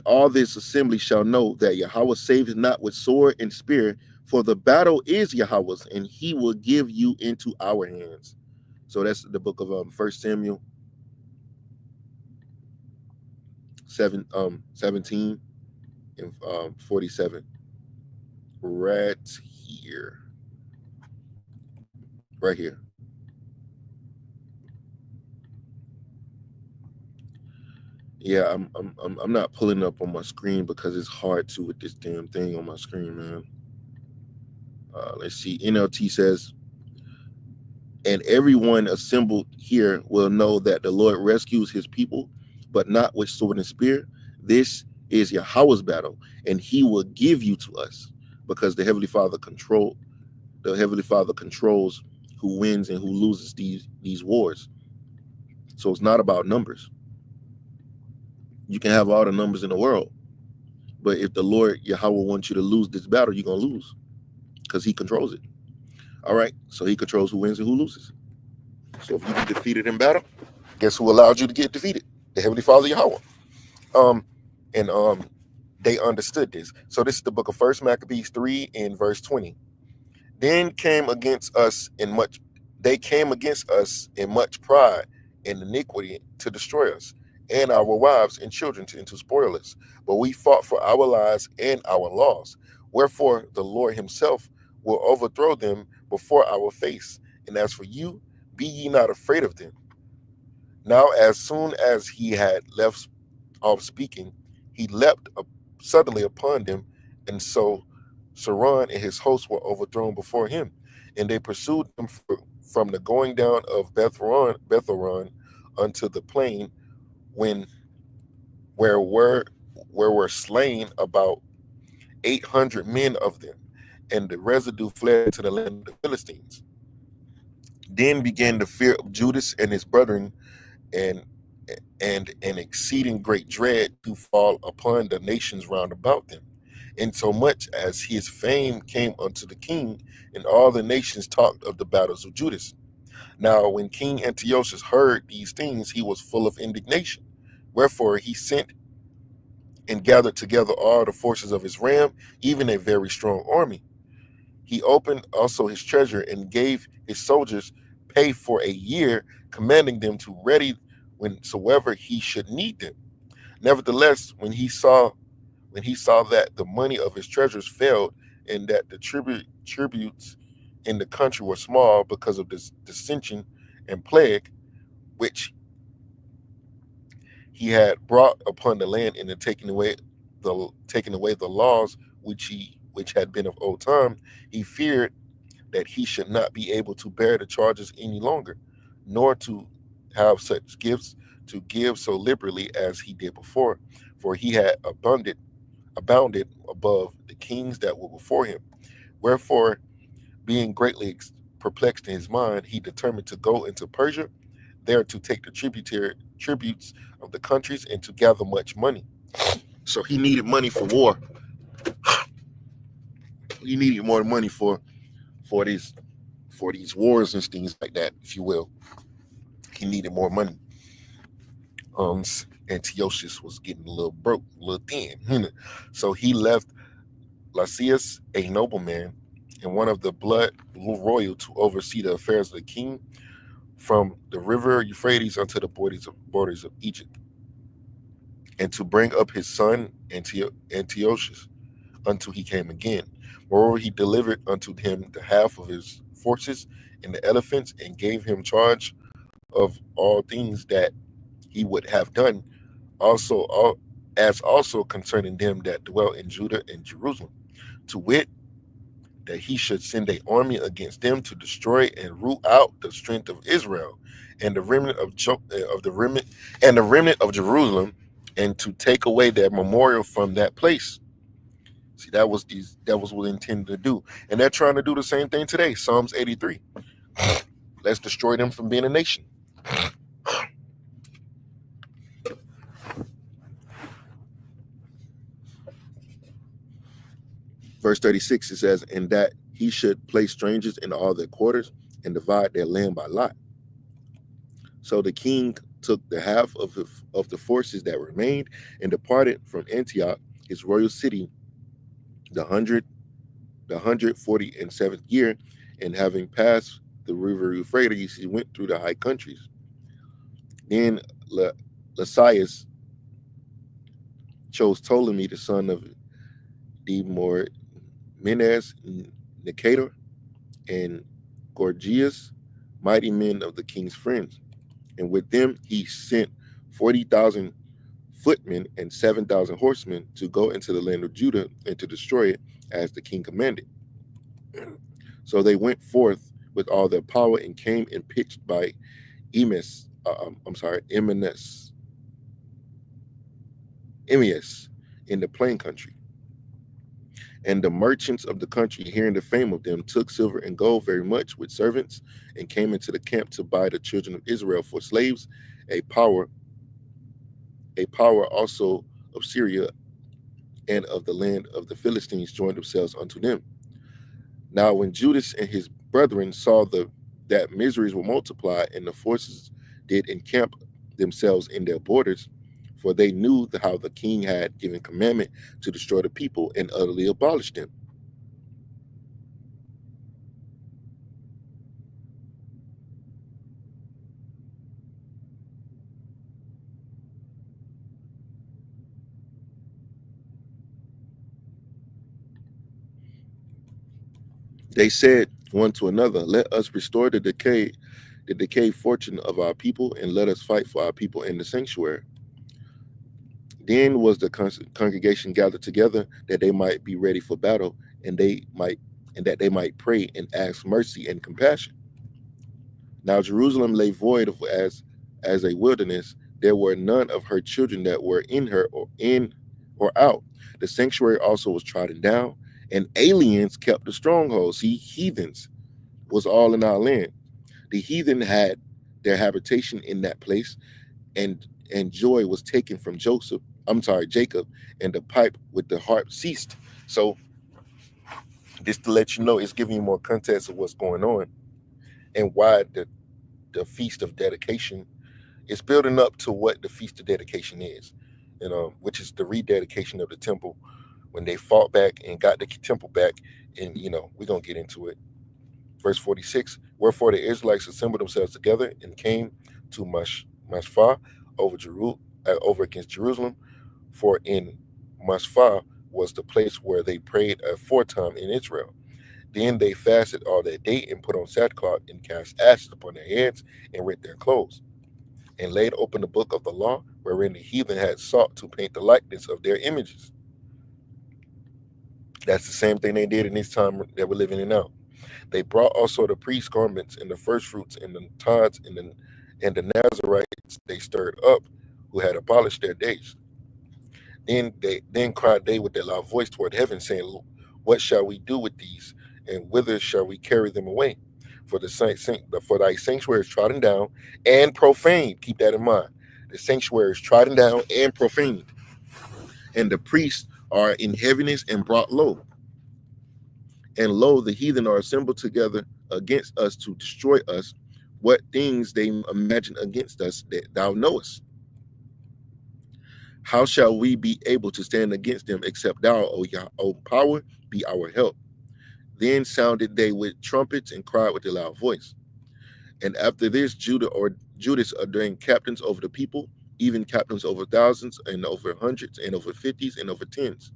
all this assembly shall know that Yahweh saveth not with sword and spear, for the battle is Yahweh's, and he will give you into our hands. So that's the book of 1 Samuel 17 and 47. Right here. Right here. Yeah, I'm not pulling up on my screen because it's hard to with this damn thing on my screen, man. Let's see. NLT says, and everyone assembled here will know that the Lord rescues his people, but not with sword and spear. This is Yahweh's battle, and he will give you to us, because the Heavenly Father controls who wins and who loses these wars. So it's not about numbers. You can have all the numbers in the world, but if the Lord Yahweh wants you to lose this battle, you're gonna lose, because he controls it. All right, so he controls who wins and who loses. So if you get defeated in battle, guess who allowed you to get defeated? The Heavenly Father Yahweh. And they understood this. So this is the book of 1 Maccabees 3 and verse 20. Then they came against us in much pride and iniquity to destroy us, and our wives and children to spoil us. But we fought for our lives and our laws. Wherefore the Lord himself will overthrow them before our face. And as for you, be ye not afraid of them. Now as soon as he had left off speaking, he leapt up suddenly upon them, and so Saran and his hosts were overthrown before him, and they pursued them from the going down of Bethoron unto the plain, when where were slain about 800 men of them, and the residue fled to the land of the Philistines. Then began the fear of Judas and his brethren, and an exceeding great dread to fall upon the nations round about them, insomuch as his fame came unto the king, and all the nations talked of the battles of Judas. Now when King Antiochus heard these things, he was full of indignation. Wherefore he sent and gathered together all the forces of his realm, even a very strong army. He opened also his treasure and gave his soldiers pay for a year, commanding them to ready whensoever he should need them. Nevertheless, when he saw that the money of his treasures failed, and that the tributes in the country were small because of this dissension and plague which he had brought upon the land, and taking away the laws which had been of old time, he feared that he should not be able to bear the charges any longer, nor to have such gifts to give so liberally as he did before, for he had abounded above the kings that were before him. Wherefore, being greatly perplexed in his mind, he determined to go into Persia, there to take the tributes of the countries and to gather much money. So he needed money for war. He needed more money for for these wars and things like that, if you will. He needed more money. Antiochus was getting a little broke, a little thin. So he left Lysias, a nobleman, and one of the blood royal to oversee the affairs of the king from the river Euphrates unto the borders of Egypt, and to bring up his son Antiochus until he came again. Moreover, he delivered unto him the half of his forces and the elephants, and gave him charge of all things that he would have done, as also concerning them that dwell in Judah and Jerusalem, to wit, that he should send an army against them to destroy and root out the strength of Israel and the remnant of the remnant of Jerusalem, and to take away their memorial from that place. See, that was what they intended to do, and they're trying to do the same thing today. Psalms 83. Let's destroy them from being a nation. Verse 36, it says, and that he should place strangers in all their quarters and divide their land by lot. So the king took the half of the forces that remained and departed from Antioch, his royal city, the 147th year, and having passed the river Euphrates, he went through the high countries. Then Lysias chose Ptolemy, the son of Menes, Nicator, and Gorgias, mighty men of the king's friends. And with them he sent 40,000 footmen and 7,000 horsemen to go into the land of Judah and to destroy it, as the king commanded. So they went forth with all their power and came and pitched by Emmaus, in the plain country. And the merchants of the country, hearing the fame of them, took silver and gold very much with servants, and came into the camp to buy the children of Israel for slaves. A power also of Syria and of the land of the Philistines joined themselves unto them. Now when Judas and his brethren saw that miseries were multiplied, and the forces did encamp themselves in their borders, for they knew how the king had given commandment to destroy the people and utterly abolish them. They said one to another, let us restore the decayed fortune of our people, and let us fight for our people in the sanctuary. Then was the congregation gathered together, that they might be ready for battle, and that they might pray and ask mercy and compassion. Now Jerusalem lay void as a wilderness. There were none of her children that were in her or out. The sanctuary also was trodden down, and aliens kept the stronghold. See, heathens was all in our land. The heathen had their habitation in that place, and joy was taken from Jacob, and the pipe with the harp ceased. So just to let you know, it's giving you more context of what's going on and why the feast of dedication is building up to what the feast of dedication is, which is the rededication of the temple when they fought back and got the temple back. And we're gonna get into it. Verse 46: wherefore the Israelites assembled themselves together and came to Mashphah over against Jerusalem, for in Mashphah was the place where they prayed aforetime in Israel. Then they fasted all that day, and put on sackcloth, and cast ashes upon their heads, and rent their clothes, and laid open the book of the law, wherein the heathen had sought to paint the likeness of their images. That's the same thing they did in this time that we're living in now. They brought also the priest's garments, and the first fruits, and the tithes, and the Nazarites they stirred up, who had abolished their days. Then cried they with their loud voice toward heaven, saying, what shall we do with these, and whither shall we carry them away? For thy sanctuary is trodden down and profaned. Keep that in mind. The sanctuary is trodden down and profaned, and the priests are in heaviness and brought low. And lo, the heathen are assembled together against us to destroy us. What things they imagine against us that thou knowest? How shall we be able to stand against them, except thou, O Yah, O power, be our help? Then sounded they with trumpets and cried with a loud voice. And after this, Judas ordained captains over the people, even captains over thousands, and over hundreds, and over fifties, and over tens.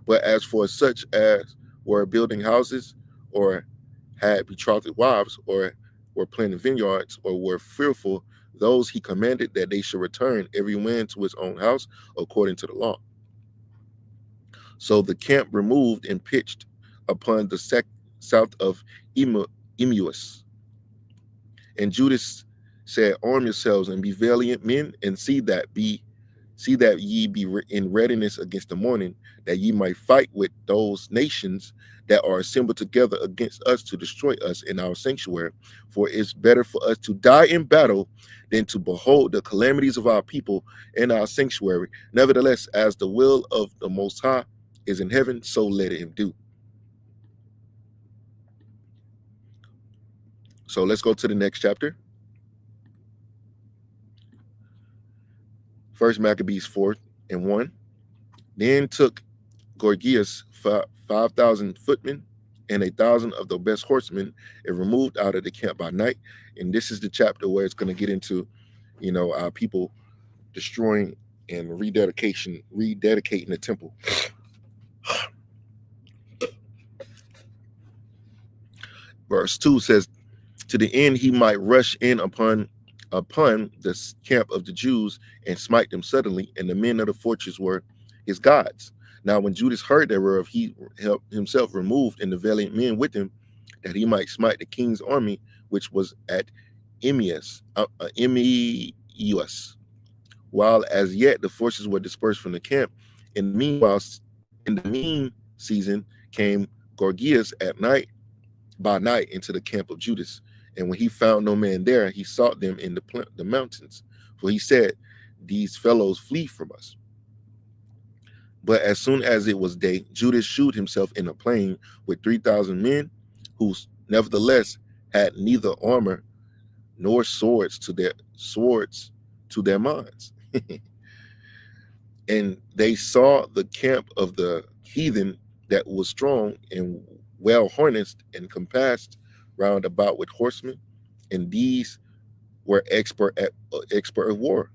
But as for such as were building houses, or had betrothed wives, or were planting vineyards, or were fearful, those he commanded that they should return every man to his own house according to the law. So the camp removed and pitched upon the south of Emus. And Judas said, arm yourselves and be valiant men, and see that ye be in readiness against the morning, that ye might fight with those nations that are assembled together against us to destroy us in our sanctuary. For it's better for us to die in battle than to behold the calamities of our people in our sanctuary. Nevertheless, as the will of the Most High is in heaven, so let him do. So let's go to the next chapter. First Maccabees 4:1. Then took Gorgias 5,000 footmen and 1,000 of the best horsemen, and removed out of the camp by night. And this is the chapter where it's going to get into, our people destroying and rededicating the temple. Verse 2 says, to the end he might rush in upon the camp of the Jews and smite them suddenly, and the men of the fortress were his gods. Now when Judas heard thereof, he himself removed and the valiant men with him, that he might smite the king's army, which was at Emmaus, while as yet the forces were dispersed from the camp. And meanwhile, in the mean season came Gorgias by night into the camp of Judas. And when he found no man there, he sought them in the mountains. For he said, these fellows flee from us. But as soon as it was day, Judas shewed himself in a plain with 3,000 men, who nevertheless had neither armor nor swords to their minds. And they saw the camp of the heathen that was strong and well harnessed and compassed round about with horsemen, and these were expert of war.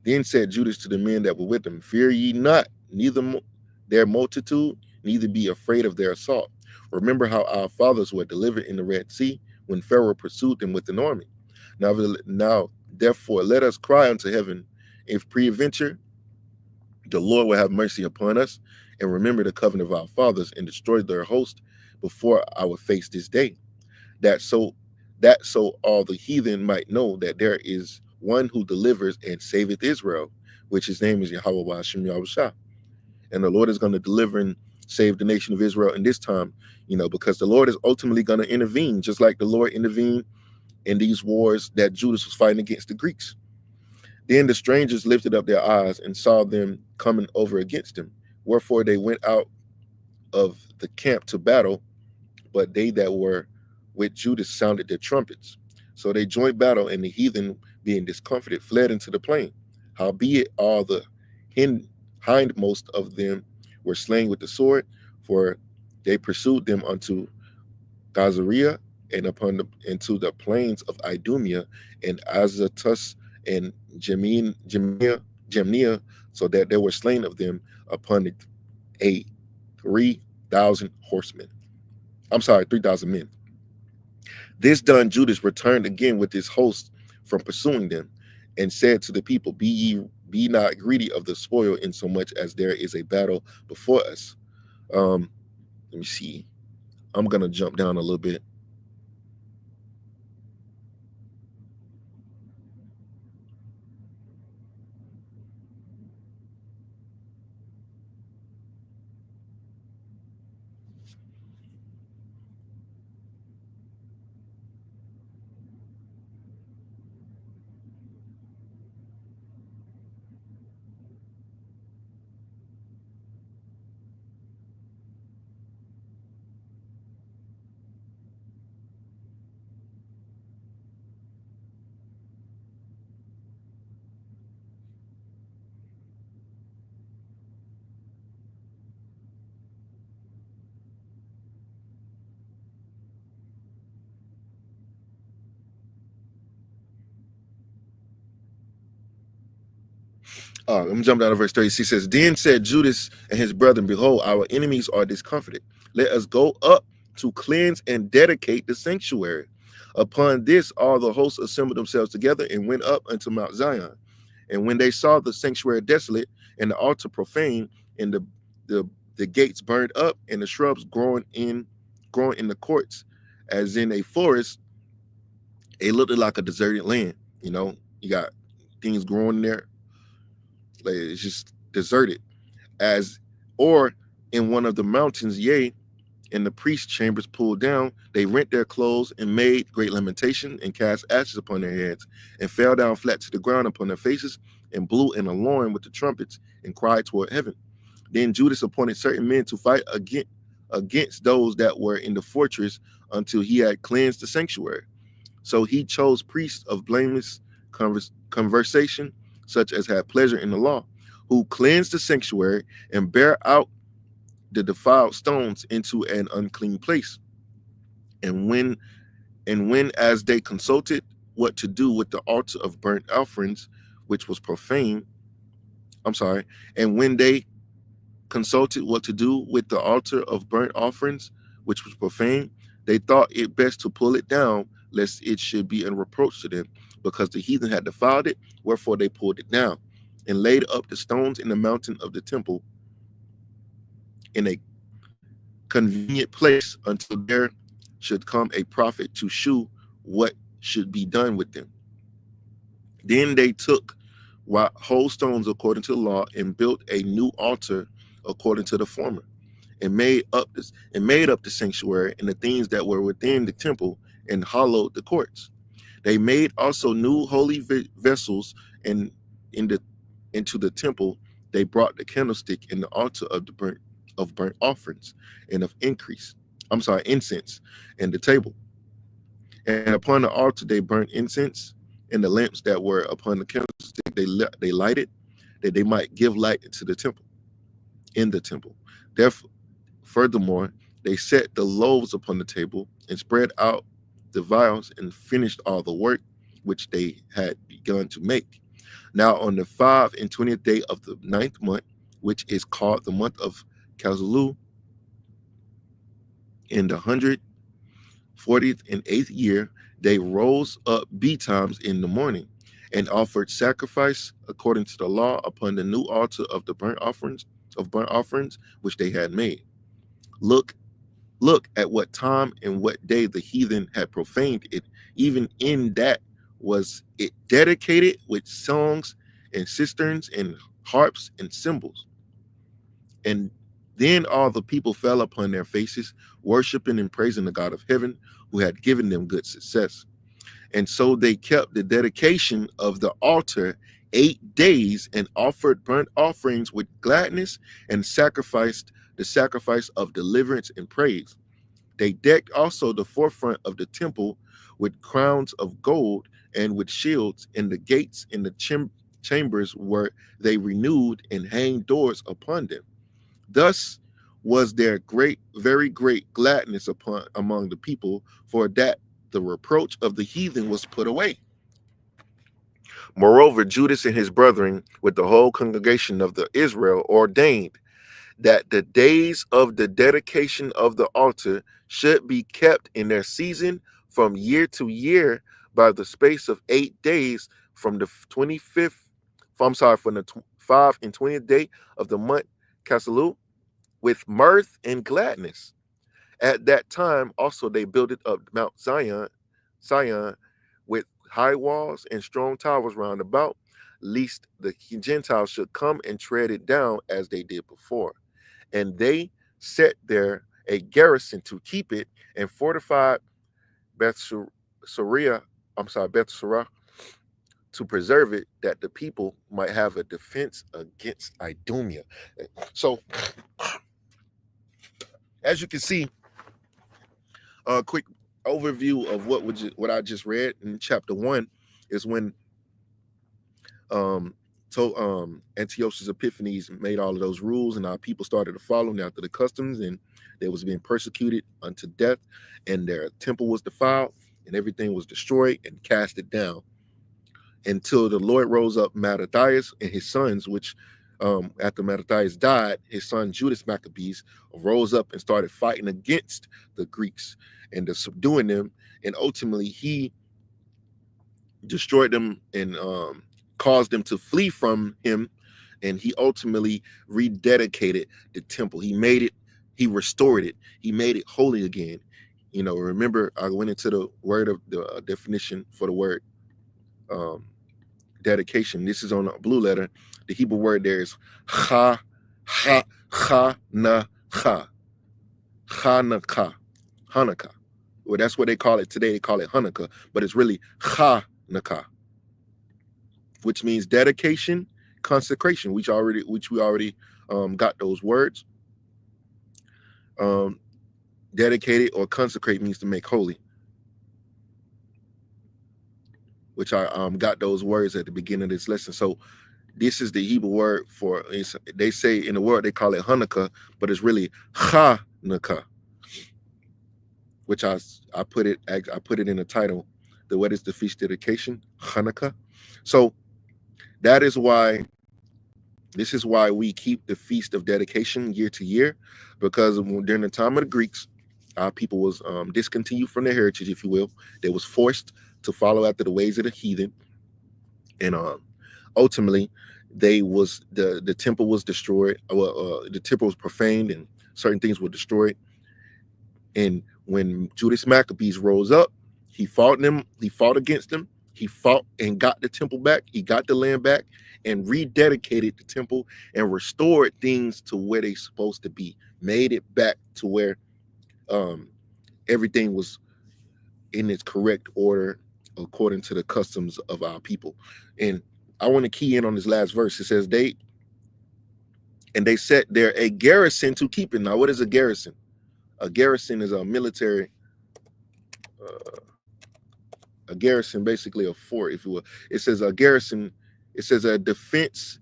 Then said Judas to the men that were with him, fear ye not, neither their multitude, neither be afraid of their assault. Remember how our fathers were delivered in the Red Sea, when Pharaoh pursued them with an army. Now, therefore, let us cry unto heaven, if peradventure the Lord will have mercy upon us, and remember the covenant of our fathers, and destroy their host before our face this day, that so all the heathen might know that there is one who delivers and saveth Israel, which his name is Yahweh Hashem Yahushua. And the Lord is going to deliver and save the nation of Israel in this time, because the Lord is ultimately going to intervene, just like the Lord intervened in these wars that Judas was fighting against the Greeks. Then the strangers lifted up their eyes and saw them coming over against him. Wherefore they went out of the camp to battle, but they that were with Judas sounded their trumpets. So they joined battle, and the heathen, being discomfited, fled into the plain. Howbeit all the hindmost of them were slain with the sword, for they pursued them unto Gazaria, and into the plains of Idumea and Azotus and Gemnia, so that there were slain of them upon 3,000 horsemen. 3,000 men. This done, Judas returned again with his host from pursuing them, and said to the people, be not greedy of the spoil, insomuch as there is a battle before us. Let me see. I'm gonna jump down a little bit. I'm jumping down to verse 30. He says, Then said Judas and his brethren, Behold, our enemies are discomfited. Let us go up to cleanse and dedicate the sanctuary. Upon this, all the hosts assembled themselves together and went up unto Mount Zion. And when they saw the sanctuary desolate and the altar profane, and the, the gates burned up, and the shrubs growing in the courts, as in a forest, it looked like a deserted land. You got things growing there, like it's just deserted, as or in one of the mountains, yea, in the priest chambers pulled down, they rent their clothes and made great lamentation and cast ashes upon their heads and fell down flat to the ground upon their faces and blew an alarm with the trumpets and cried toward heaven. Then Judas appointed certain men to fight against those that were in the fortress until he had cleansed the sanctuary. So he chose priests of blameless conversation, such as had pleasure in the law, who cleansed the sanctuary and bear out the defiled stones into an unclean place. And when as they consulted what to do with the altar of burnt offerings, which was profane, and when they consulted what to do with the altar of burnt offerings, which was profane, they thought it best to pull it down, lest it should be a reproach to them, because the heathen had defiled it, wherefore they pulled it down, and laid up the stones in the mountain of the temple in a convenient place until there should come a prophet to shew what should be done with them. Then they took whole stones according to the law and built a new altar according to the former, and made up the sanctuary and the things that were within the temple, and hollowed the courts. They made also new holy vessels, and into the temple they brought the candlestick and the altar of burnt offerings and of incense, and the table. And upon the altar they burnt incense, and the lamps that were upon the candlestick they lighted, that they might give light to the temple, in the temple. Therefore, furthermore, they set the loaves upon the table and spread out the vials and finished all the work which they had begun to make. Now on the 25th day of the 9th month, which is called the month of Kazulu, in the 148th year, they rose up betimes in the morning and offered sacrifice according to the law upon the new altar of the burnt offerings which they had made. Look at what time and what day the heathen had profaned it. Even in that was it dedicated with songs and cisterns and harps and cymbals. And then all the people fell upon their faces, worshiping and praising the God of heaven, who had given them good success. And so they kept the dedication of the altar 8 days and offered burnt offerings with gladness and sacrificed the sacrifice of deliverance and praise. They decked also the forefront of the temple with crowns of gold and with shields, and the gates in the chambers were they renewed and hanged doors upon them. Thus was there very great gladness among the people, for that the reproach of the heathen was put away. Moreover, Judas and his brethren, with the whole congregation of the Israel, ordained that the days of the dedication of the altar should be kept in their season from year to year by the space of 8 days from the 25th, from the 5 and 20th day of the month Casalu, with mirth and gladness. At that time also they builded up Mount Zion, with high walls and strong towers round about, lest the Gentiles should come and tread it down as they did before. And they set there a garrison to keep it, and fortified Beth Sarah to preserve it, that the people might have a defense against Idumea. So, as you can see, a quick overview of what I just read in chapter 1 is when Antiochus Epiphanes made all of those rules, and our people started to follow them after the customs, and they was being persecuted unto death, and their temple was defiled, and everything was destroyed and casted down. until the Lord rose up Mattathias and his sons, which after Mattathias died, his son Judas Maccabees rose up and started fighting against the Greeks and subduing them. And ultimately, he destroyed them and caused them to flee from him. And he ultimately rededicated the temple. He restored it. He made it holy again. Remember, I went into the word of the definition for the word dedication. This is on a blue letter. The Hebrew word there is Chanakah. Chanakah. Hanukkah. Well, that's what they call it today. They call it Hanukkah, but it's really Chanakah, which means dedication, consecration, which we already got those words. Dedicated or consecrate means to make holy, which I got those words at the beginning of this lesson. So this is the Hebrew word for, they say in the world they call it Hanukkah, but it's really Chanukah, which I put it in the title. What is the feast dedication? Hanukkah. So this is why we keep the feast of dedication year to year, because during the time of the Greeks, our people was discontinued from their heritage, if you will. They was forced to follow after the ways of the heathen, and ultimately, the temple was destroyed. The temple was profaned, and certain things were destroyed. And when Judas Maccabees rose up, he fought them. He fought against them. He fought and got the temple back. He got the land back and rededicated the temple and restored things to where they supposed to be. Made it back to where everything was in its correct order according to the customs of our people. And I want to key in on this last verse. It says they set there a garrison to keep it. Now, what is a garrison? A garrison is a military, a garrison, basically a fort, if you will. It says a garrison. It says a defense,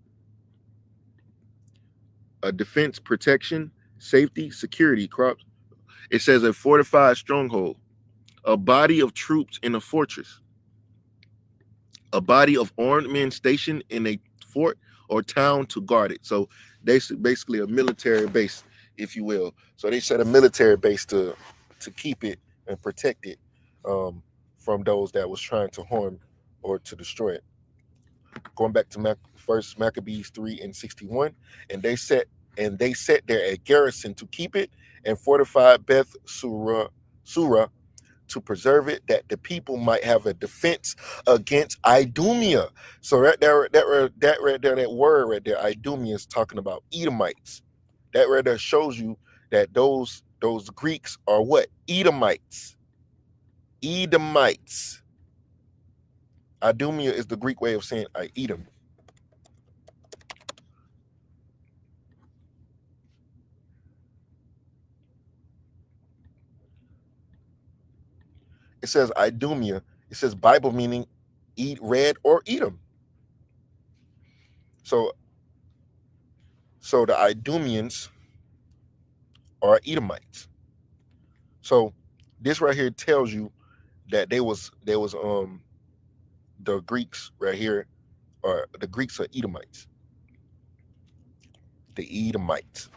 protection, safety, security. Crops. It says a fortified stronghold, a body of troops in a fortress, a body of armed men stationed in a fort or town to guard it. So they basically a military base, if you will. So they set a military base to keep it and protect it from those that was trying to harm or to destroy it. Going back to First Maccabees 3:61, and they set there a garrison to keep it and fortified Beth Surah to preserve it, that the people might have a defense against Idumea. So that word right there, Idumea, is talking about Edomites. That right there shows you that those Greeks are what? Edomites. Edomites. Idumea is the Greek way of saying Edom. It says Idumea. It says Bible meaning eat red or Edom. So the Idumeans are Edomites. So this right here tells you that there was the Greeks right here, or the Greeks are Edomites. The Edomites.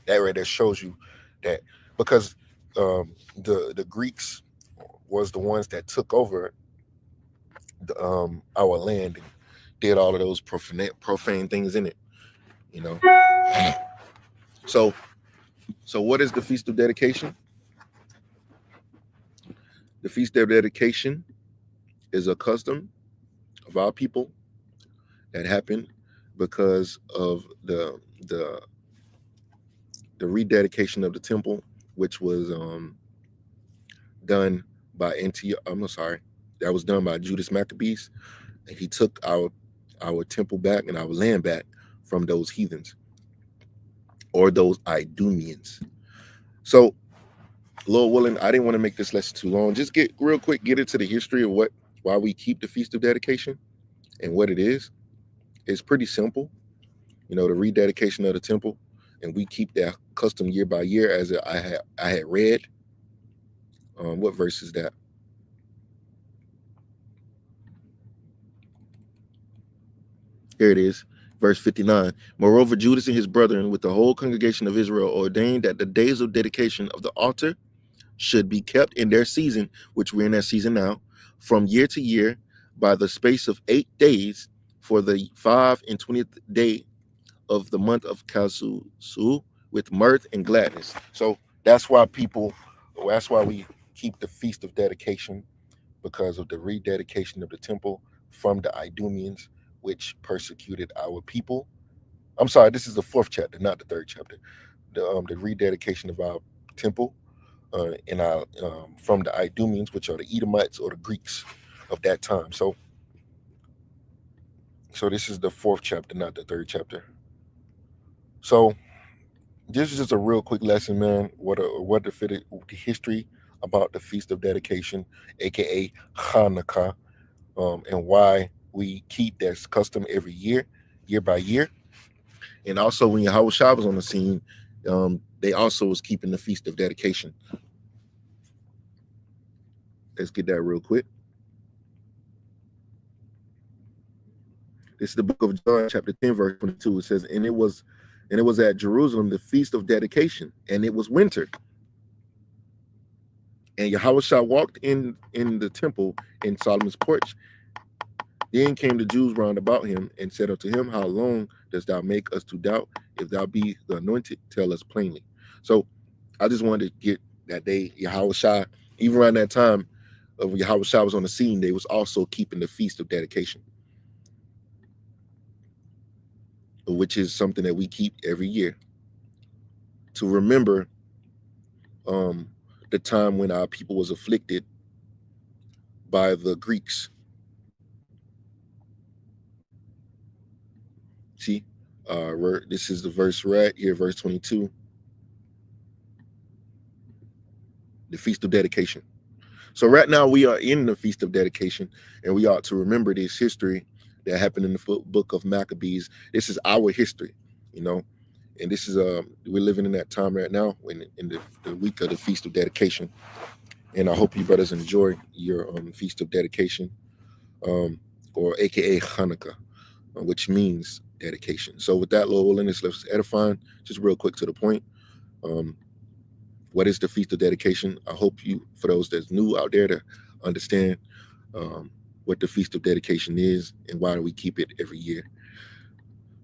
That right there shows you that, because the Greeks was the ones that took over our land and did all of those profane things in it, So what is the Feast of Dedication? The Feast of Dedication is a custom of our people that happened because of the rededication of the temple, which was done by that was done by Judas Maccabees. And he took our temple back and our land back from those heathens or those Idumeans. So, Lord willing, I didn't want to make this lesson too long. Just get into the history of why we keep the Feast of Dedication and what it is. It's pretty simple, the rededication of the temple, and we keep that custom year by year, as I had read. What verse is that? Here it is, verse 59. Moreover, Judas and his brethren with the whole congregation of Israel ordained that the days of dedication of the altar should be kept in their season, which we're in that season now, from year to year by the space of 8 days for the 25th day of the month of Kasu with mirth and gladness. So that's why we keep the feast of dedication, because of the rededication of the temple from the Idumeans, which persecuted our people. I'm sorry, this is the fourth chapter, not the third chapter. The rededication of our temple in our from the Idumeans, which are the Edomites or the Greeks of that time. So this is the fourth chapter, not the third chapter. So this is just a real quick lesson, man. What the history about the Feast of Dedication, aka Chaanakah, and why we keep that custom every year, year by year. And also, when Yahweh Shah was on the scene, they also was keeping the Feast of Dedication. Let's get that real quick. This is the book of John, chapter 10, verse 22. It says, and it was at Jerusalem, the Feast of Dedication, and it was winter. And Yahweh Shah walked in the temple in Solomon's porch. Then came the Jews round about him and said unto him, how long dost thou make us to doubt? If thou be the anointed, tell us plainly. So I just wanted to get that day, Yahweh Shah, even around that time of Yahweh Shah was on the scene, they was also keeping the Feast of Dedication, which is something that we keep every year to remember the time when our people was afflicted by the Greeks. See, this is the verse right here, verse 22. The Feast of Dedication. So right now we are in the Feast of Dedication, and we ought to remember this history that happened in the book of Maccabees. This is our history, and this is we're living in that time right now in the week of the Feast of Dedication. And I hope you brothers enjoy your Feast of Dedication, or aka Hanukkah, which means dedication. So with that, Lord willing, let's edifying, just real quick to the point. What is the Feast of Dedication? I hope you, for those that's new out there, to understand what the Feast of Dedication is and why we keep it every year.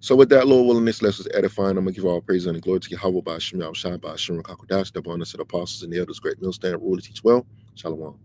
So with that, Lord willing, let's edifying. I'm going to give all praise and glory to Yahweh by Shem Yahweh Shai by Chaanakah, the abundance of the apostles and the elders, great millstand, rule to teach well. Shalom.